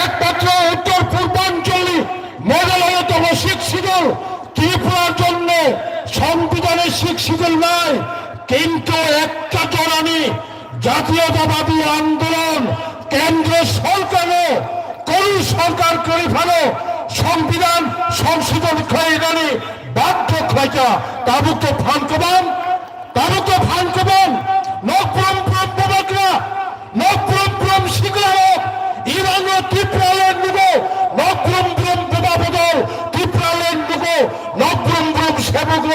একমাত্র উত্তর পূর্বাঞ্চলে মেঘালয়তম শিখ শিডিউল ত্রিপুরার জন্য সংবিধানের শিখ শিডিউল নয়, কিন্তু একটা জনানি জাতীয়তাবাদী আন্দোলন কেন্দ্র সরকারও করু সরকার করে ফেলো সংবিধান সংশোধন করে গেলে বাধ্য খাইটা তাবুক ফানকবান নকরম প্রবাকরা নকরম শিখলাও ইরান ত্রিপুরালের নুগো নকরম প্রবাবদল ত্রিপুরালের নুগো নকরম সেবক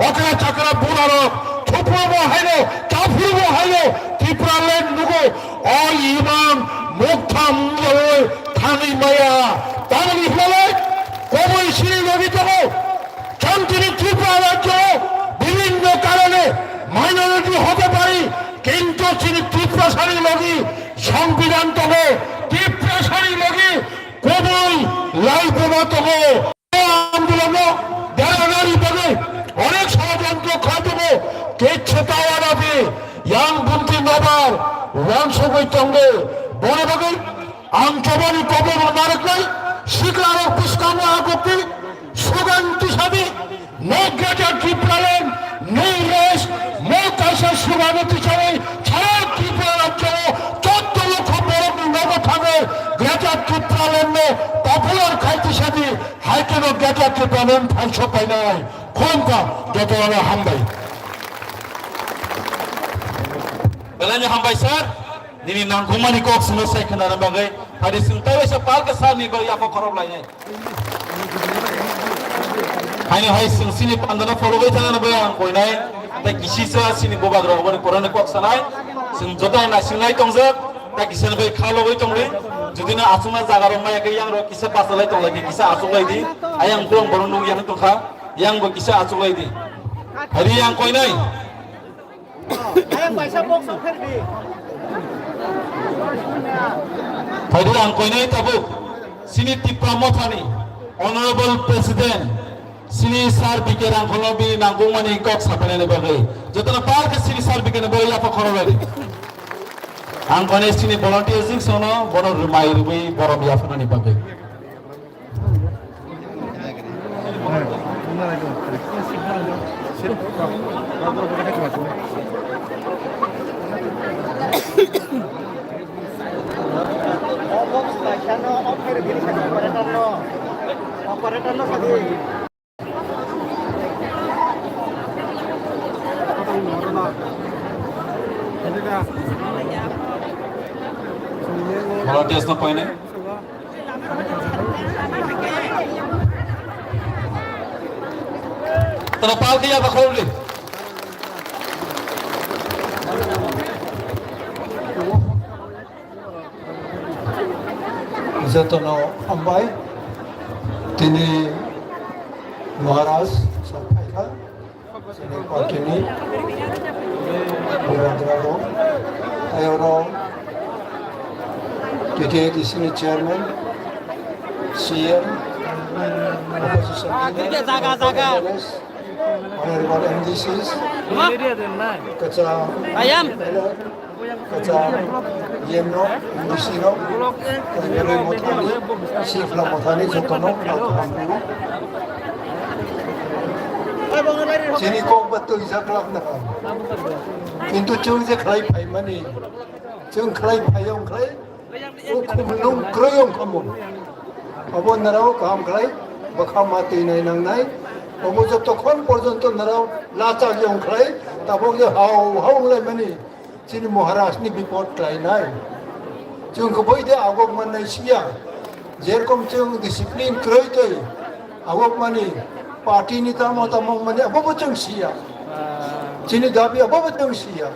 অকরা চাকরা বোনারো থুপুরব হাইলো চাফুরব হাইলো ত্রিপুরালের নুগো অ ইমান মুক্তাম থানি মায়া তাহলে হিমালয় কবই শ্রী নদী দেব শান্তিনি ত্রিপুরা রাজ্য বিভিন্ন কারণে মাইনরিটি হতে পারি, কিন্তু তিনি ত্রিপুরাশালী লগি সংবিধান তব ত্রিপুরাশালী লগি কবই লাইবোনা তব আন্দোলন দেড়ানারি বলে অনেক ষড়যন্ত্র খাই দেব কেচ্ছে তাওয়ারাতে ইয়াং বুন্তি নবার রানসবই তঙ্গে বনে বাগে আংচবানি কবর নারকাই শিখলার পুষ্কানো আগতি সুগান্তি সাবি নো গ্রেটার ত্রিপুরালেন নো রেস নো কাইসা সুগান্তি সাবি ছাড়া ত্রিপুরা রাজ্য 14 লক্ষ বড় নব থাকে গ্রেটার ত্রিপুরালেন পপুলার খাইতে সাবি হাইকেন গ্রেটার ত্রিপুরালেন ফাইসো পাই নাই খোনকা যত হামবাই বেলানি হামবাই sir Nini nangkumani kok semua saya kenal bagai hari sintai wes pal kesal ni bagi apa korban lainnya. Hanya hai sini pandana follow wes tangan bagai ang koi nai, tapi kisi sah sini boga drog bani koran kok sanai, sin jodoh nai sinai tongzak, tapi kisi bagai kalau wes tongli, jadi na asumna jaga rumah yang yang rok kisi pasal lagi tong lagi kisi asum lagi, ayang kurang berundung yang itu kah, yang bagi kisi asum lagi, hari yang koi nai. Ayang baisa box open di. Tadi ang koi nai tabu sini Tripura Mothani Honorable President sini sar bikin ang kolobi nanggung mani kok sapane ne bagai jotna par ke sini sar bikin bagai apa korobari ang koi nai sini volunteer sing sono bono rumai rubai borom ya fana ni bagai operator no tadi volunteers no koi nai terpal dia bakal beli যতনো হামবাই তিনি মহারাজ সাফাইখা তিনি পার্টিনি বুরাদ্রাগো আয়রো টিটিএডিসিনি chairman CM honorable MDCs kaca ayam kaca yemno MDC-no kajbeloi mothani sifla mothani jotono alhamdulillah sini kok betul jaklak na কিন্তু chung je khlai phai mani chung khlai phayong khlai o khumlung kroyong khamun abon narao kam khlai bakha mati nai nang nai obo যতক্ষণ পর্যন্ত নারাও লাচা জং খাই তাবক যে হাও হাও লাই মানে চিনি মহারাষ্ট্রনি বিপদ লাই নাই जोंखौ बैदे आवक माने सिया जेरकम जों डिसिप्लिन क्रयतै आवक माने पार्टीनि तामो तामो माने अबो जों सिया चिनि दाबि अबो जों सिया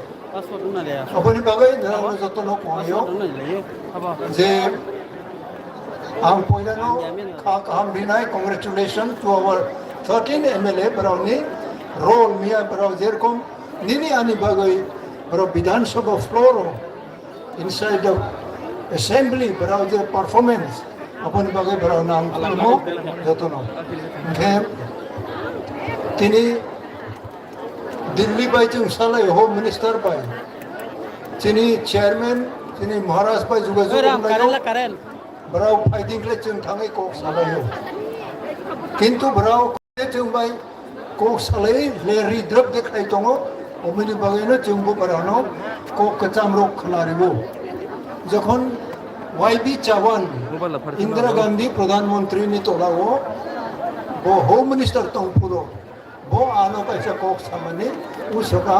अबनि बागै नाराव जतन कोयो जे आं पयलानो खा काम बिनाय कंग्रेचुलेशन टू आवर 13 MLA बरावनि रोल मिया बराव जेरकम निनि आनि बागै बराव विधानसभा floor inside the assembly baraw the performance apon bagay baraw naam mo jotono ke tini Delhi by chung salai home minister by tini chairman tini maharaj by jogajog बराव फाइटिंगले जों थाङै कक सालायो किन्तु बराव जों बाय कक सालायै ले रिद्रब देखाय दङ अमनि बागैनो जोंबो बरावनो कक कचामरक खोनारिबो যখন वाईबी चावान इंदिरा गांधी प्रधानमंत्री नि तोलावो वो होम मिनिस्टर तंगपुरो वो आनो कैसे कक सामने उसका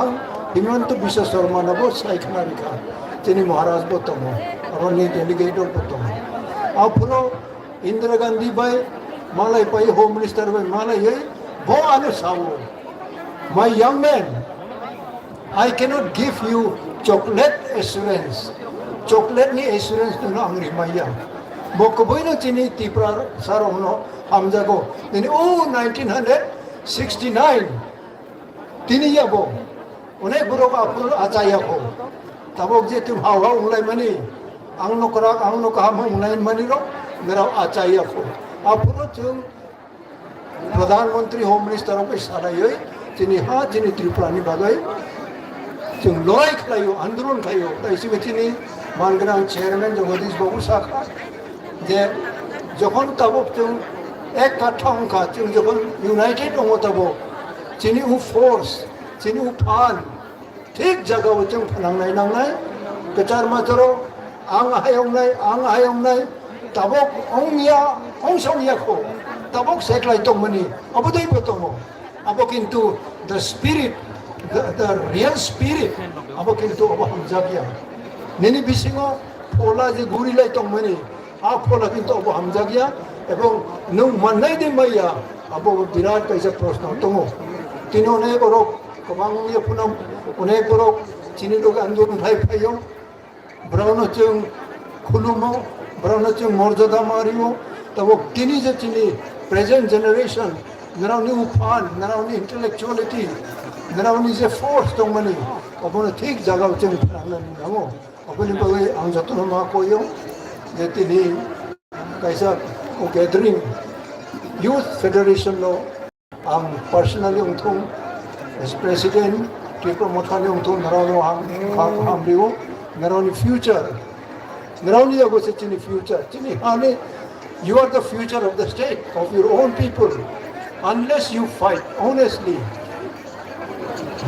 हिमंत बिश्व शर्मा नबो साइखना लिखा जिनी महाराज बो तमो और नि डेलीगेटर बो तमो अपुरो इंदिरा गांधी बाय मालाय बाय होम मिनिस्टर बाय मालाय वो आनो सावो my young man I cannot give you chocolate assurance. Chocolate ni assurance tu na ang rimaya. Bokoboy na chini tipra sarong no hamza ko. Then 1969 tiniya bo. Unay buro ka apuro achaya ko. Tabog je tum hawa ulay mani. Ang no kaham ulay mani ro mera achaya ko. Apuro tum प्रधानमंत्री home minister पे सारायोy chini ha chini tripura ni bagay जों लड़ाई खालायो आंदोलन खालायो ताइसे बिथिनि मानगोनां chairman Jagdish बाबू साखा जे जखन ताबक जों एक काठा अंका जों जखन यूनाइटेड दङ ताबो जोंनि फोर्स जोंनि फान ठीक जगह जों नांनाय गोचार माथरो आं हायंनाय ताबक अंगिया अंसंगियाखौ ताबक सेक्लाय दंमोनि अबदैबो दङ अब किन्तु the spirit the real spirit abo kintu abo hamjagya nini bisingo pola je gurilai tongmani a pola kintu abo hamjagya ebong nung manai de maya abo birat kaisa proshno tongo tinone borok kabang ye punam une borok chini log andolon bhai phayo brauno chung khulumo brauno chung morjada mariyo tabo tini je chini present generation narani ufan narani intellectuality narani je force tongmani abona thik jaga ucheng phana namo apni bagai ang jatno ma koyo je tini kaisa ko gathering youth federation lo ang personally ungthong as president tipo mothani ungthong narano ham riwo narani future narani ago se chini future chini hane you are the future of the state of your own people unless you fight honestly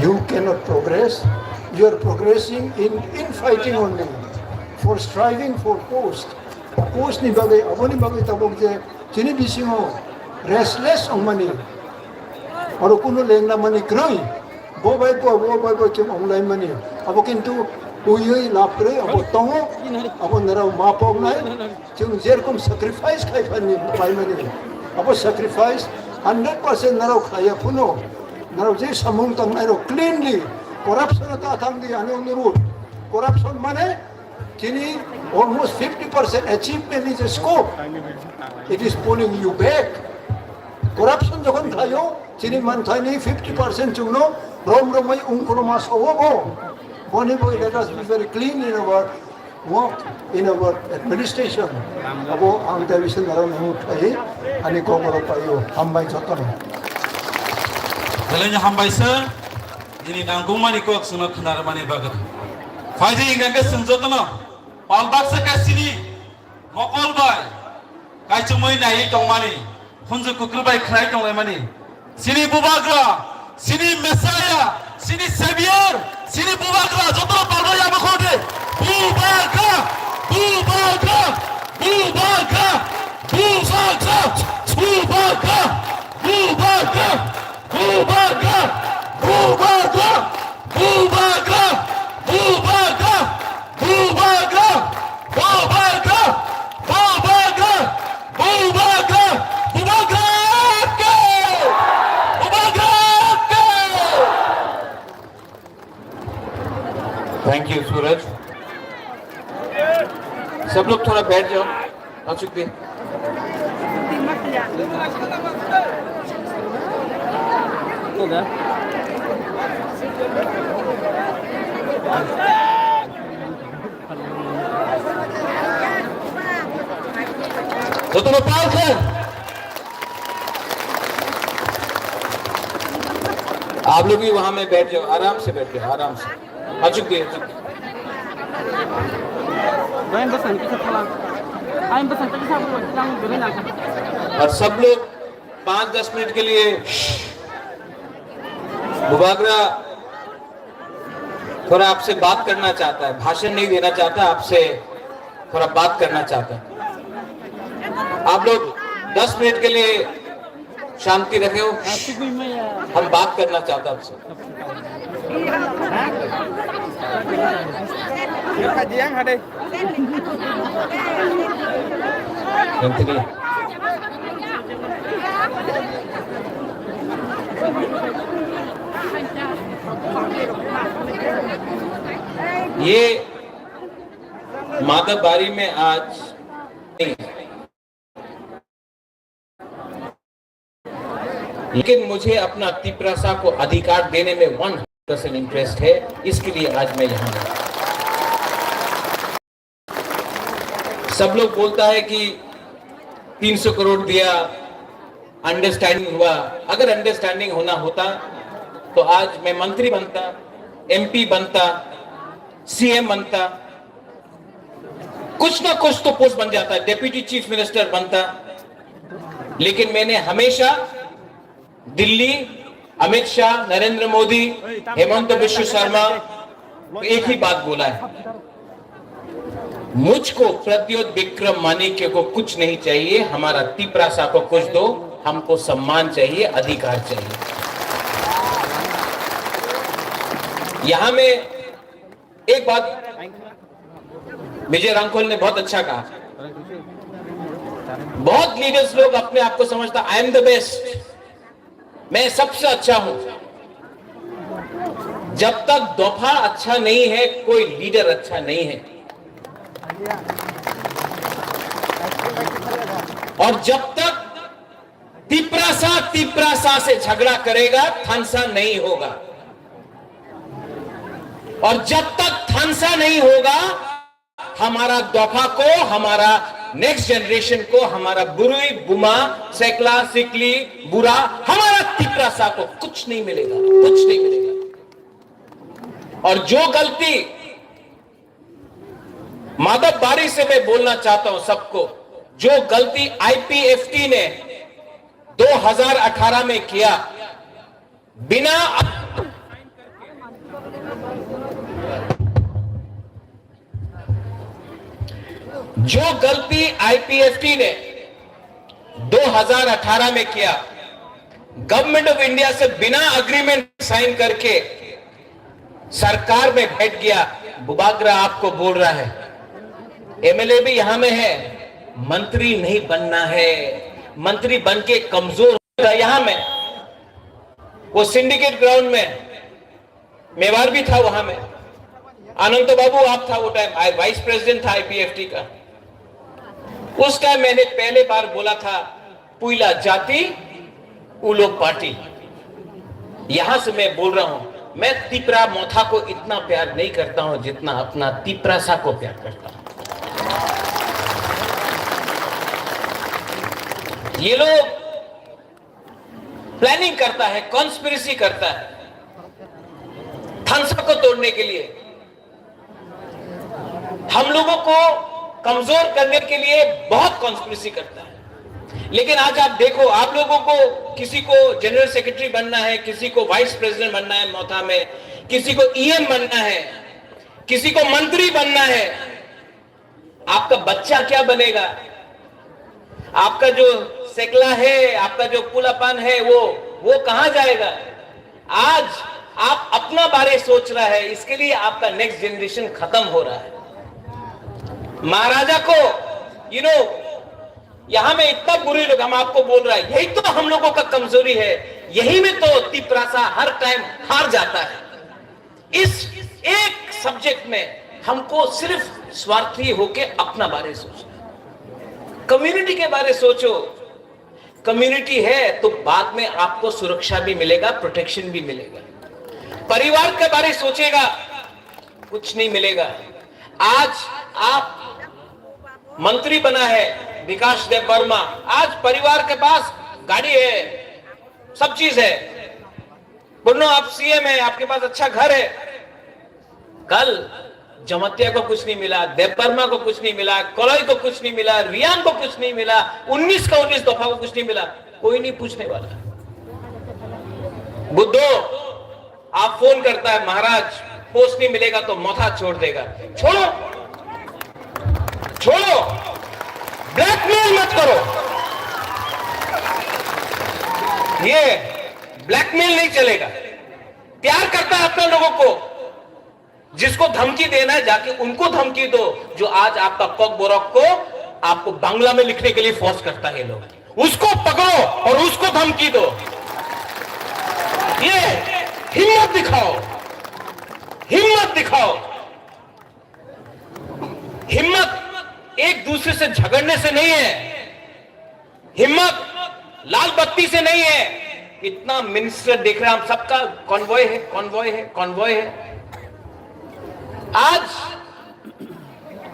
you cannot progress. You are progressing in fighting only, for striving for post. Post ni bagay, aboni bagay tabog je, chini bisingo restless ang mani. Aro kuno leng na mani kroy. Bo bay po chim online mani. Abo kintu uyoy lapre abo tongo abo naraw mapog nai. Chim jerkom sacrifice kay pani bay mani. Abo sacrifice 100% naraw kaya puno. Now this among them are cleanly corruption at the root. Corruption money, Chini almost 50% achievement is a scope. It is pulling you back. Corruption जखन खायो Chini manthani 50% चुनो रोमai unkurumas owo. Boni boy let us be very clean in our work, in our administration. Abo ang television naron hutai ani ko ko payo hambai jotone. Helanya hambaisa ini nangkumani ko aksuna khanar mani bagat faidi inganga sunjotno palbaksa kasini mokol bai kaicumoi nai tongmani hunju kukulbai khnai tonglai mani sini bubagra sini messiah sini savior sini bubagra jotro parbo yaba khote bubagra bubagra bubagra bubagra bubagra bubagra Bubaga! Bubaga! Bubaga! Bubaga! Bubaga! Bubaga! Bubaga! Bubaga! Bubaga! Bubaga! Thank you, Suraj. सब लोग थोड़ा बैठ जाओ अचूक भी तो तुम पाल कर आप लोग भी वहां में बैठ जाओ आराम से बैठ जाओ आराम से अचूक भी और सब लोग 5-10 मिनट के लिए बुबागरा थोड़ा आपसे बात करना चाहता है, भाषण नहीं देना चाहता, आपसे थोड़ा बात करना चाहता है। आप लोग 10 मिनट के लिए शांति रखे हो, हम बात करना चाहता आपसे। ये माधवबारी में आज लेकिन मुझे अपना तिपरासा को अधिकार देने में 100% इंटरेस्ट है, इसके लिए आज मैं यहां हूं। सब लोग बोलता है कि 300 करोड़ दिया, अंडरस्टैंडिंग हुआ। अगर अंडरस्टैंडिंग होना होता तो आज मैं मंत्री बनता, एमपी बनता, सीएम बनता, कुछ ना कुछ तो पोस्ट बन जाता, डेप्यूटी चीफ मिनिस्टर बनता। लेकिन मैंने हमेशा दिल्ली, अमित शाह, नरेंद्र मोदी, हेमंत बिश्व शर्मा एक ही बात बोला है, मुझको प्रद्योत विक्रम मानिक्य को कुछ नहीं चाहिए, हमारा तिपरासा को कुछ दो, हमको सम्मान चाहिए, अधिकार चाहिए। यहां में एक बात विजय रांखोल ने बहुत अच्छा कहा, बहुत लीडर्स लोग अपने आप को समझता आई एम द बेस्ट, मैं सबसे अच्छा हूं। जब तक दफा अच्छा नहीं है, कोई लीडर अच्छा नहीं है। और जब तक तिपरासा से झगड़ा करेगा, थानसा नहीं होगा। और जब तक थानसा नहीं होगा, हमारा दफा को, हमारा नेक्स्ट जनरेशन को, हमारा बुरुई, बुमा, सेकला, सिकली, बुरा, हमारा तिपरासा को कुछ नहीं मिलेगा, कुछ नहीं मिलेगा। और जो गलती माधवबारी से मैं बोलना चाहता हूं सबको, जो गलती आईपीएफटी ने 2018 में किया, बिना जो गलती आईपीएफटी ने 2018 में किया, गवर्नमेंट ऑफ इंडिया से बिना एग्रीमेंट साइन करके सरकार में बैठ गया। बुबागरा आपको बोल रहा है, एमएलए भी यहां में है, मंत्री नहीं बनना है, मंत्री बन के कमजोर यहां में। वो सिंडिकेट ग्राउंड में मेवार भी था, वहां में अनंत बाबू आप था, वो टाइम वाइस प्रेसिडेंट था आईपीएफटी का। उस टाइम मैंने पहले बार बोला था, पुइला जाति उलो पार्टी। यहां से मैं बोल रहा हूं, मैं तिपरा मोथा को इतना प्यार नहीं करता हूं जितना अपना तिपरासा को प्यार करता हूं। ये लोग प्लानिंग करता है, कॉन्स्पिरेसी करता है थानसा को तोड़ने के लिए, हम लोगों को कमजोर करने के लिए बहुत कॉन्स्पिरेसी करता है। लेकिन आज आप देखो, आप लोगों को किसी को जनरल सेक्रेटरी बनना है, किसी को वाइस प्रेसिडेंट बनना है मोथा में, किसी को ईएम बनना है, किसी को मंत्री बनना है। आपका बच्चा क्या बनेगा? आपका जो सेकला है, आपका जो पुलापान है, वो कहां जाएगा? आज आप अपना बारे सोच रहा है, इसके लिए आपका नेक्स्ट जनरेशन खत्म हो रहा है। महाराजा को यहां में इतना बुरे लोग, हम आपको बोल रहा है, यही तो हम लोगों का कमजोरी है, यही में तो तिपरासा हर टाइम हार जाता है। इस एक सब्जेक्ट में हमको सिर्फ स्वार्थी होके अपना बारे सोचना। कम्युनिटी के बारे सोचो, कम्युनिटी है तो बाद में आपको सुरक्षा भी मिलेगा, प्रोटेक्शन भी मिलेगा। परिवार के बारे सोचेगा, कुछ नहीं मिलेगा। आज आप मंत्री बना है विकास देव वर्मा, आज परिवार के पास गाड़ी है, सब चीज है। बोलो आप सीएम है, आपके पास अच्छा घर है। कल जमतिया को कुछ नहीं मिला, देवबर्मा को कुछ नहीं मिला, कलई को कुछ नहीं मिला, रियांग को कुछ नहीं मिला, 19 का 19 दफा को कुछ नहीं मिला, कोई नहीं पूछने वाला। बुद्धो आप फोन करता है, महाराज पोस्ट नहीं मिलेगा तो मौथा छोड़ देगा। छोड़ो छोड़ो, ब्लैकमेल मत करो। ये ब्लैकमेल नहीं चलेगा। प्यार करता है अपने लोगों को, जिसको धमकी देना है जाके उनको धमकी दो। जो आज आपका पग बोरक को आपको बांग्ला में लिखने के लिए फोर्स करता है लोग, उसको पकड़ो और उसको धमकी दो। ये हिम्मत दिखाओ, हिम्मत दिखाओ। हिम्मत एक दूसरे से झगड़ने से नहीं है, हिम्मत लाल बत्ती से नहीं है। इतना मिनिस्टर देख रहे हैं हम, सबका कॉन्वॉय है, कॉन्वॉय है, कॉन्वॉय है। आज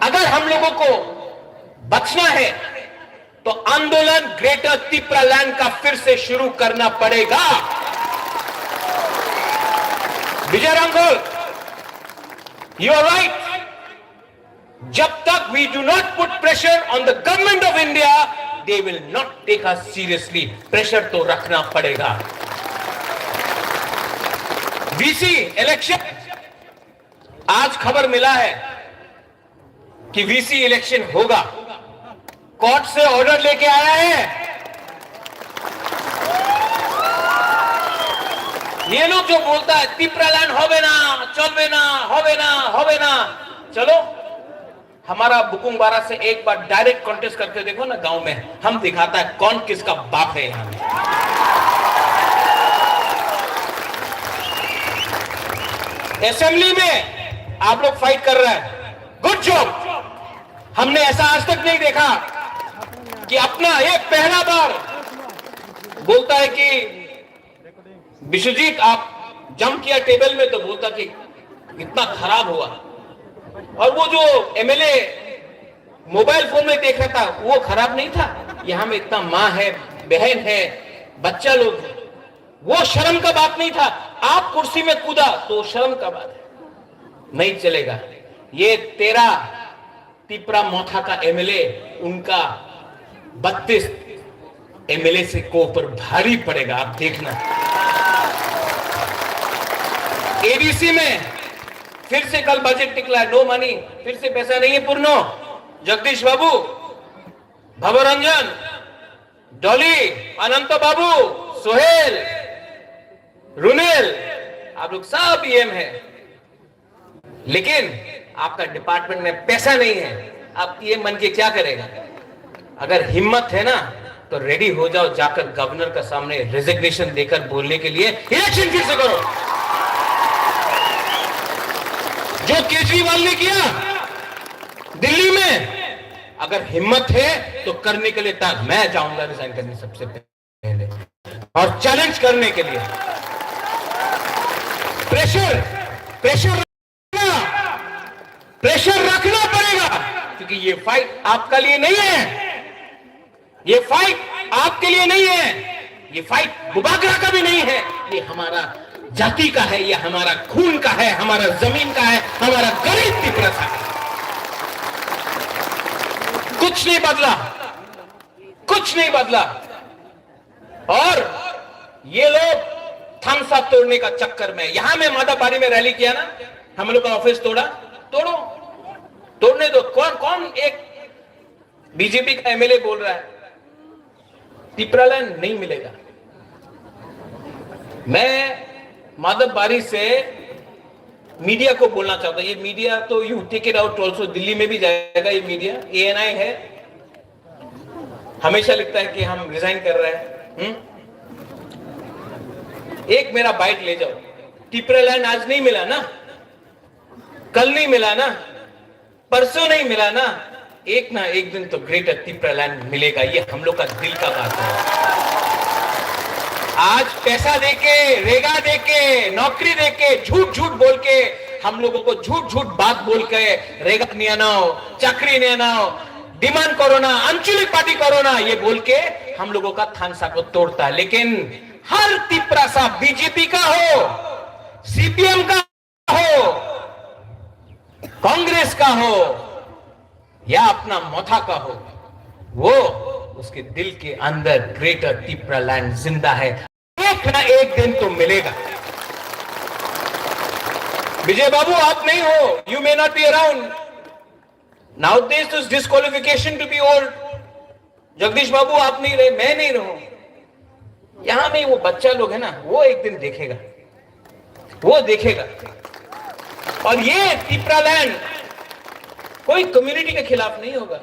अगर हम लोगों को बचना है तो आंदोलन ग्रेटर तिप्रालैंड का फिर से शुरू करना पड़ेगा। Vijay Ramgol, you are right. जब तक we do not put pressure on the government of India, they will not take us seriously. Pressure तो रखना पड़ेगा। वीसी इलेक्शन, आज खबर मिला है कि वीसी इलेक्शन होगा। कोर्ट से ऑर्डर लेके आया है। ये लोग जो बोलता है तिप्रालैंड होवे ना, चलवे ना, होवे ना, होवे ना, चलो हमारा बुकुंग बारा से एक बार डायरेक्ट कॉन्टेस्ट करके देखो ना गांव में, हम दिखाता है कौन किसका बाप है। यहां असेंबली में आप लोग फाइट कर रहे हैं, गुड जॉब। हमने ऐसा आज तक नहीं देखा कि अपना एक पहला बार बोलता है कि विश्वजीत आप जंप किया टेबल में, तो बोलता कि इतना खराब हुआ। और वो जो एमएलए मोबाइल फोन में देख रहा था वो खराब नहीं था। यहां में इतना माँ है, बहन है, बच्चा लोग है, वो शर्म का बात नहीं था। आप कुर्सी में कूदा तो शर्म का बात है, नहीं चलेगा। ये 13 तिप्रा मोथा का एमएलए, उनका 32 एमएलए से को ऊपर भारी पड़ेगा, आप देखना। एडीसी में फिर से कल बजट निकला, नो मनी, फिर से पैसा नहीं है पूर्णो। जगदीश बाबू, भवरंजन, डॉली, अनंत बाबू, सोहेल, रुनेल, आप लोग सब ईएम है, लेकिन आपका डिपार्टमेंट में पैसा नहीं है। आप ये मन के क्या करेगा? अगर हिम्मत है ना तो रेडी हो जाओ, जाकर गवर्नर का सामने रेजिग्नेशन देकर बोलने के लिए इलेक्शन फिर से करो। जो केजरीवाल ने किया दिल्ली में, अगर हिम्मत है तो करने के लिए तक मैं जाऊंगा रिजाइन करने सबसे पहले, और चैलेंज करने के लिए। प्रेशर रखना पड़ेगा, क्योंकि ये फाइट आपका लिए नहीं है, ये फाइट आपके लिए नहीं है, ये फाइट बुबागरा का भी नहीं है, ये हमारा जाति का है, ये हमारा खून का है, हमारा जमीन का है, हमारा गरीब तिप्रा का है। कुछ नहीं बदला, कुछ नहीं बदला। और ये लोग थम्स अप तोड़ने का चक्कर में, यहां में मादापारी में रैली किया ना, हम लोग का ऑफिस तोड़ा, तोड़ो, तोड़ने दो। कौन कौन एक बीजेपी का एमएलए बोल रहा है तिप्रालैंड नहीं मिलेगा। मैं माधवबारी से मीडिया को बोलना चाहता हूं, ये मीडिया तो you take it out also, Delhi में भी जाएगा ये मीडिया, एएनआई है, हमेशा लिखता है कि हम रिजाइन कर रहे हैं। एक मेरा बाइट ले जाओ, तिप्रालैंड आज नहीं मिला ना, कल नहीं मिला ना, परसों नहीं मिला ना, एक ना एक दिन तो ग्रेटर तिप्रालैंड मिलेगा। ये हम लोग का दिल का बात है। आज पैसा देके, रेगा देके, नौकरी देके, झूठ झूठ बोल के, हम लोगों को झूठ झूठ बात बोल के रेगा नहीं आनाओ, चाकरी नहीं आनाओ, डिमांड कोरोना, आंचलिक पार्टी कोरोना, ये बोल के हम लोगों का थानसा को तोड़ता है। लेकिन हर तिप्रा सा बीजेपी का हो, सीपीएम का हो, कांग्रेस का हो या अपना मोथा का हो, वो उसके दिल के अंदर ग्रेटर तिप्रालैंड जिंदा है। एक ना एक दिन तो मिलेगा। विजय बाबू आप नहीं हो, you may not be around now this disqualification to be old. Jagdish Babu आप नहीं रहे, मैं नहीं रहूं, यहां में वो बच्चा लोग है ना, वो एक दिन देखेगा, वो देखेगा। और ये तिप्रालैंड कोई कम्युनिटी के खिलाफ नहीं होगा।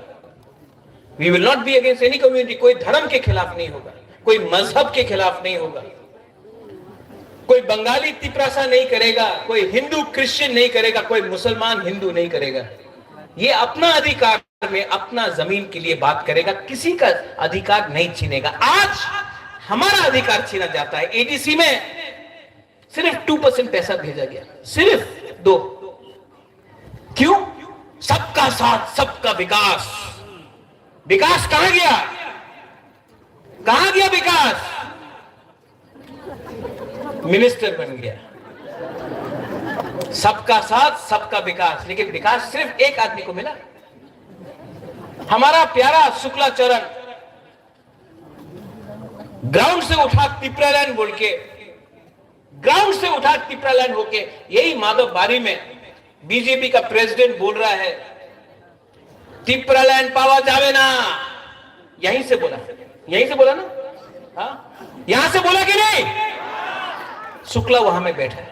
We will not be against any community. कोई धर्म के खिलाफ नहीं होगा, कोई मजहब के खिलाफ नहीं होगा, कोई बंगाली तिपरासा नहीं करेगा, कोई हिंदू क्रिश्चियन नहीं करेगा, कोई मुसलमान हिंदू नहीं करेगा। ये अपना अधिकार में अपना जमीन के लिए बात करेगा, किसी का अधिकार नहीं छीनेगा। आज हमारा अधिकार छीना जाता है। एडीसी में सिर्फ 2% पैसा भेजा गया, सिर्फ 2। क्यों? सबका साथ सबका विकास। विकास कहां गया? कहां गया विकास? मिनिस्टर बन गया। सबका साथ सबका विकास, लेकिन विकास सिर्फ एक आदमी को मिला। हमारा प्यारा शुक्लाचरण ग्राउंड से उठा तिप्रालैंड बोल के, ग्राउंड से उठा तिप्रालैंड होके, यही माधव बारी में बीजेपी का प्रेसिडेंट बोल रहा है तिप्रालैंड पावा जावे ना। यहीं से बोला, यहीं से बोला ना, हाँ यहां से बोला कि नहीं? शुक्ला वहां में बैठा है।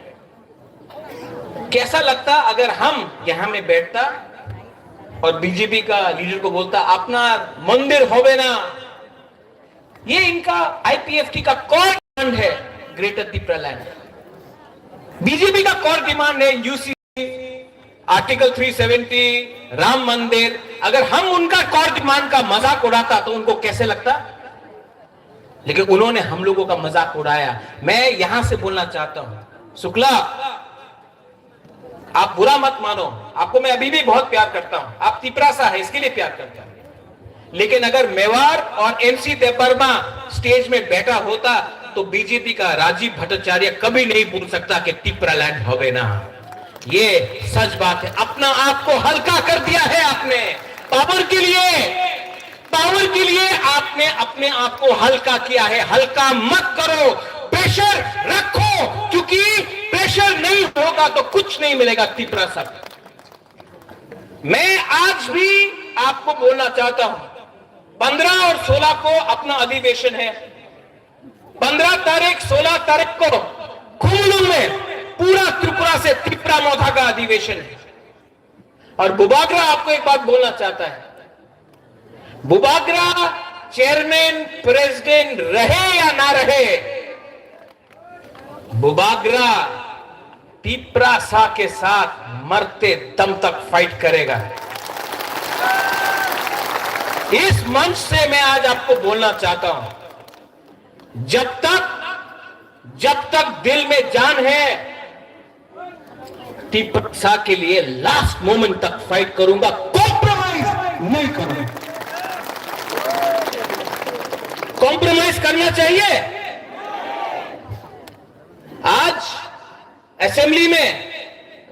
कैसा लगता अगर हम यहां में बैठता और बीजेपी का लीडर को बोलता अपना मंदिर होवे ना। ये इनका आईपीएफटी का कोर डिमांड है, ग्रेटर तिप्रालैंड। बीजेपी का कोर डिमांड है यूसी, आर्टिकल 370, राम मंदिर। अगर हम उनका कोर डिमांड का मजाक उड़ाता तो उनको कैसे लगता? लेकिन उन्होंने हम लोगों का मजाक उड़ाया। मैं यहां से बोलना चाहता हूं, शुक्ला आप बुरा मत मानो, आपको मैं अभी भी बहुत प्यार करता हूं, आप तिपरासा है इसके लिए प्यार करता हूं। लेकिन अगर मेवाड़ और एमसी देवबर्मा स्टेज में बैठा होता तो बीजेपी का राजीव भट्टाचार्य कभी नहीं बोल सकता कि तिप्रालैंड होवे ना। ये सच बात है। अपना आप को हल्का कर दिया है आपने, पावर के लिए, पावर के लिए आपने अपने आप को हल्का किया है। हल्का मत करो, प्रेशर रखो, क्योंकि प्रेशर नहीं होगा तो कुछ नहीं मिलेगा तिपरासा। मैं आज भी आपको बोलना चाहता हूं, 15 और 16 को अपना अधिवेशन है। 15 तारीख 16 तारीख को खुमलुंग में पूरा त्रिपुरा से तिपरा मोथा का अधिवेशन है। और बुबागरा आपको एक बात बोलना चाहता है, बुबागरा चेयरमैन प्रेसिडेंट रहे या ना रहे, बुबागरा तिपरासा के साथ मरते दम तक फाइट करेगा। इस मंच से मैं आज आपको बोलना चाहता हूं, जब तक दिल में जान है, तिपरासा के लिए लास्ट मोमेंट तक फाइट करूंगा, कॉम्प्रोमाइज नहीं करूंगा। कॉम्प्रोमाइज करना चाहिए? आज असेंबली में,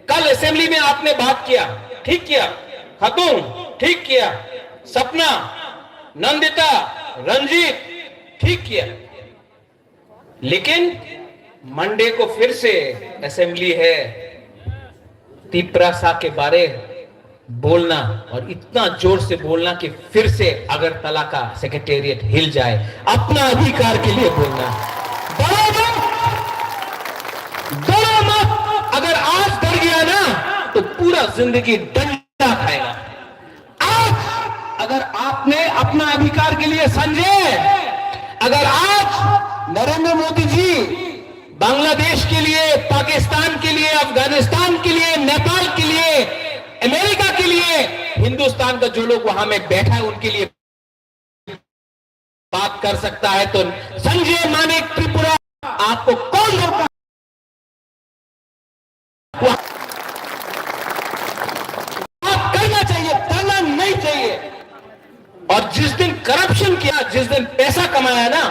कल असेंबली में आपने बात किया, ठीक किया, खातून ठीक किया, सपना, नंदिता, रंजीत ठीक किया, लेकिन मंडे को फिर से असेंबली है। तिपरासा के बारे बोलना और इतना जोर से बोलना कि फिर से अगरतला का सेक्रेटेरिएट हिल जाए, अपना अधिकार के लिए बोलना। डरो मत, अगर आज डर गया ना तो पूरा जिंदगी डंडा खाएगा। आज अगर आपने अपना अधिकार के लिए समझे, अगर आज नरेंद्र मोदी जी बांग्लादेश के लिए, पाकिस्तान के लिए, अफगानिस्तान के लिए, नेपाल के लिए, अमेरिका के लिए, हिंदुस्तान का जो लोग वहां में बैठा है उनके लिए बात कर सकता है, तो संजय मानिक त्रिपुरा आपको कौन रोका? बात करना चाहिए, डरना नहीं चाहिए। और जिस दिन करप्शन किया, जिस दिन पैसा कमाया ना,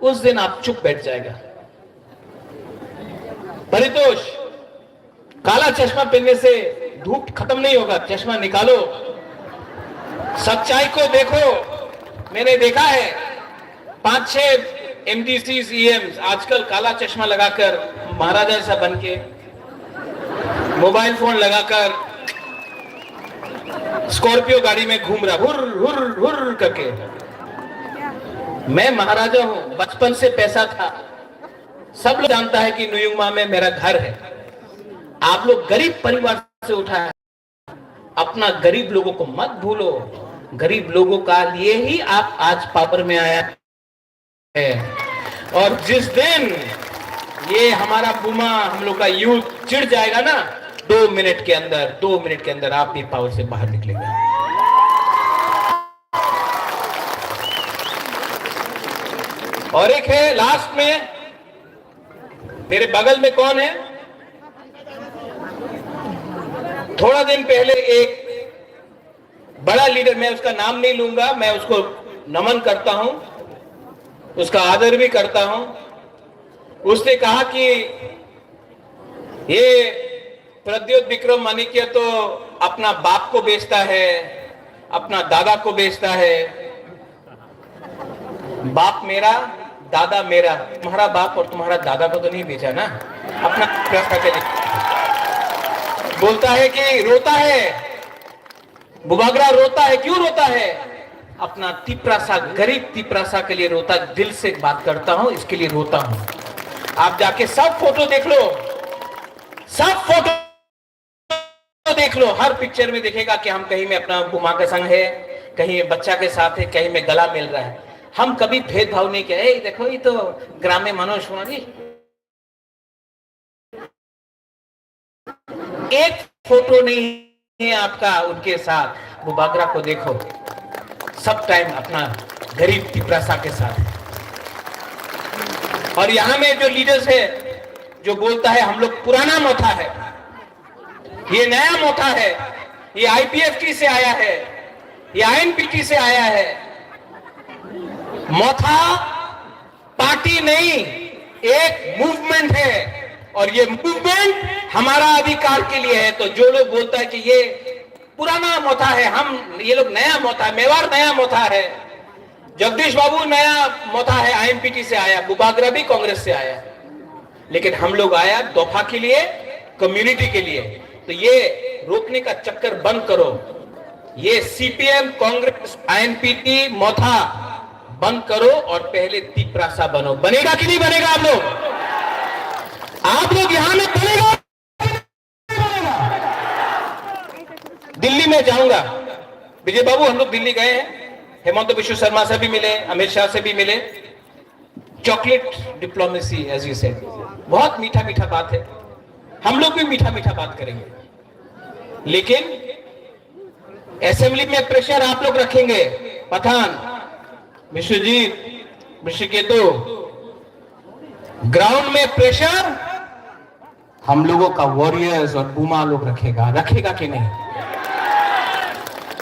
उस दिन आप चुप बैठ जाएगा। परितोष, काला चश्मा पहनने से धूप खत्म नहीं होगा, चश्मा निकालो, सच्चाई को देखो। मैंने देखा है 5-6 MDC EMs आजकल काला चश्मा लगाकर, महाराजा ऐसा बन के, मोबाइल फोन लगाकर स्कॉर्पियो गाड़ी में घूम रहा, हुर हुर हुर करके। मैं महाराजा हूं, बचपन से पैसा था, सब लोग जानता है कि नुयुमा में मेरा घर है। आप लोग गरीब परिवार से उठा है, अपना गरीब लोगों को मत भूलो। गरीब लोगों का लिए ही आप आज पावर में आया है। और जिस दिन ये हमारा बुमा, हम लोग का यूथ चिढ़ जाएगा ना, 2 मिनट के अंदर आप भी पावर से बाहर निकलेंगे। और एक है लास्ट में, मेरे बगल में कौन है, थोड़ा दिन पहले एक बड़ा लीडर, मैं उसका नाम नहीं लूंगा, मैं उसको नमन करता हूं, उसका आदर भी करता हूं। उसने कहा कि ये प्रद्योत विक्रम माणिक्य तो अपना बाप को बेचता है, अपना दादा को बेचता है। बाप मेरा, दादा मेरा, तुम्हारा बाप और तुम्हारा दादा को तो नहीं बेचा ना, अपना पैसा के लिए। बोलता है कि रोता है, बुबागरा रोता है, क्यों रोता है? अपना तिपरासा, गरीब तिपरासा के लिए रोता, दिल से बात करता हूं, इसके लिए रोता हूं। आप जाके सब फोटो देख लो, सब फोटो देख लो, हर पिक्चर में देखेगा कि हम कहीं में अपना बुमा के संग है, कहीं बच्चा के साथ है, कहीं में गला मिल रहा है। हम कभी भेदभाव नहीं किया, देखो ये तो ग्राम्य मनोज हुआ जी। एक फोटो नहीं है आपका उनके साथ, बुबागरा को देखो, सब टाइम अपना गरीब तिपरासा के साथ। और यहां में जो लीडर्स है, जो बोलता है हम लोग पुराना मोथा है, ये नया मोथा है, ये IPFT से आया है, ये INPT से आया है। मोथा पार्टी नहीं, एक मूवमेंट है, और ये मूवमेंट हमारा अधिकार के लिए है। तो जो लोग बोलता है कि ये पुराना मोथा है, हम ये लोग नया मोथा है, मेवाड़ नया मोथा है, जगदीश बाबू नया मोथा है, INPT से आया, बुबागरा भी कांग्रेस से आया, लेकिन हम लोग आया दोफा के लिए, कम्युनिटी के लिए। तो ये रोकने का चक्कर बंद करो, ये CPM, कांग्रेस, INPT मोथा बंद करो और पहले तिपरासा बनो। बनेगा कि नहीं बनेगा? आप लोग यहां में बनेगा? दिल्ली में जाऊंगा, विजय बाबू हम लोग दिल्ली गए हैं, हेमंत विश्व शर्मा से भी मिले, अमित शाह से भी मिले। Chocolate diplomacy as you said, बहुत मीठा मीठा बात है, हम लोग भी मीठा मीठा बात करेंगे, लेकिन असेंबली में प्रेशर आप लोग रखेंगे। पठान, विश्वजीत, विश्वकेतु, ग्राउंड में प्रेशर हम लोगों का वॉरियर्स और बुमा लोग रखेगा कि नहीं?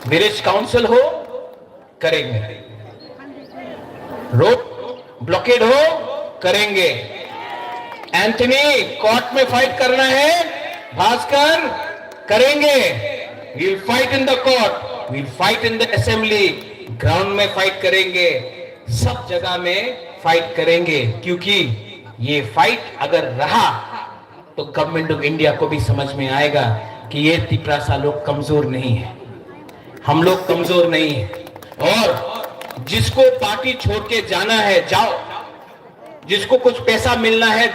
विलेज काउंसिल हो, करेंगे, रोड ब्लॉकेड हो, करेंगे। एंथनी, कोर्ट में फाइट करना है, भास्कर, करेंगे। We'll fight in the court, we'll fight in the assembly, ground में फाइट करेंगे, सब जगह में फाइट करेंगे, क्योंकि ये फाइट अगर रहा तो गवर्नमेंट ऑफ इंडिया को भी समझ में आएगा कि ये तिपरासा लोग कमजोर नहीं है, हम लोग कमजोर नहीं है। और जिसको पार्टी छोड़ के जाना है, जाओ, जिसको कुछ पैसा मिलना है